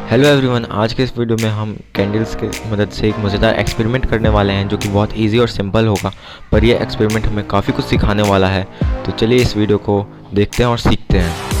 Hello everyone, आज के इस वीडियो में हम कैंडल्स की मदद से एक मज़ेदार एक्सपेरिमेंट करने वाले हैं जो कि बहुत इजी और सिंपल होगा, पर यह एक्सपेरिमेंट हमें काफ़ी कुछ सिखाने वाला है। तो चलिए इस वीडियो को देखते हैं और सीखते हैं।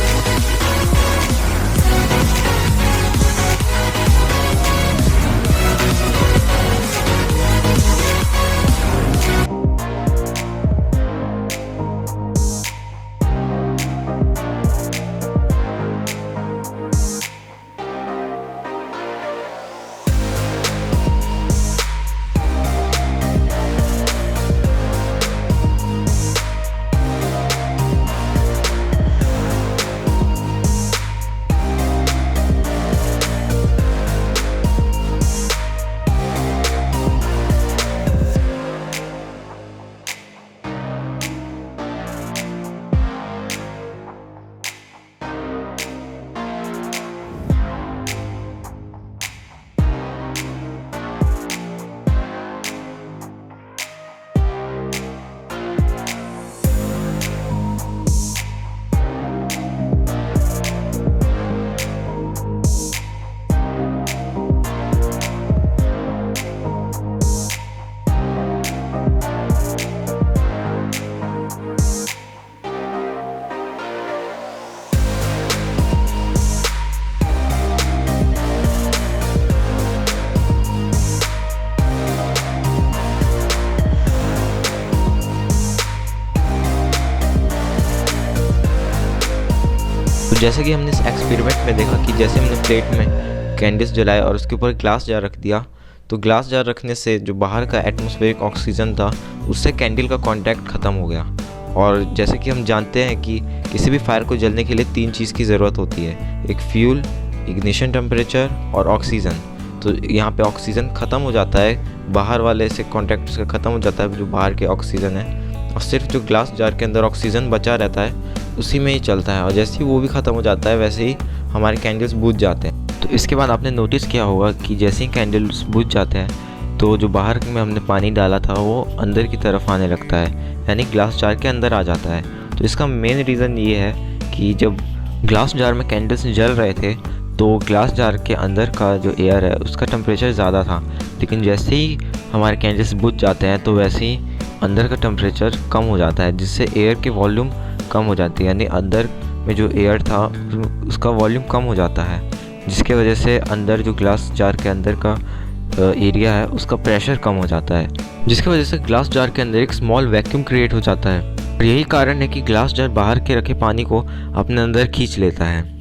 तो जैसे कि हमने इस एक्सपेरिमेंट में देखा कि जैसे हमने प्लेट में कैंडल्स जलाए और उसके ऊपर ग्लास जार रख दिया, तो ग्लास जार रखने से जो बाहर का एटमॉस्फेरिक ऑक्सीजन था उससे कैंडल का कांटेक्ट ख़त्म हो गया। और जैसे कि हम जानते हैं कि किसी भी फायर को जलने के लिए 3 चीज़ की ज़रूरत होती है, एक फ्यूल, इग्निशन टेम्परेचर और ऑक्सीजन। तो यहाँ पे ऑक्सीजन ख़त्म हो जाता है, बाहर वाले से कॉन्टैक्ट से ख़त्म हो जाता है जो बाहर के ऑक्सीजन है, और सिर्फ जो ग्लास जार के अंदर ऑक्सीजन बचा रहता है उसी में ही चलता है। और जैसे ही वो भी ख़त्म हो जाता है वैसे ही हमारे कैंडल्स बुझ जाते हैं। तो इसके बाद आपने नोटिस किया होगा कि जैसे ही कैंडल्स बुझ जाते हैं तो जो बाहर में हमने पानी डाला था वो अंदर की तरफ आने लगता है, यानी ग्लास जार के अंदर आ जाता है। तो इसका मेन रीज़न ये है कि जब ग्लास जार में कैंडल्स जल रहे थे तो ग्लास जार के अंदर का जो एयर है उसका टेम्परेचर ज़्यादा था, लेकिन जैसे ही हमारे कैंडल्स बुझ जाते हैं तो वैसे ही अंदर का टेम्परेचर कम हो जाता है, जिससे एयर की वॉल्यूम कम हो जाती है, यानी अंदर में जो एयर था उसका वॉल्यूम कम हो जाता है, जिसके वजह से अंदर जो ग्लास जार के अंदर का एरिया है उसका प्रेशर कम हो जाता है, जिसकी वजह से ग्लास जार के अंदर एक स्मॉल वैक्यूम क्रिएट हो जाता है। और यही कारण है कि ग्लास जार बाहर के रखे पानी को अपने अंदर खींच लेता है।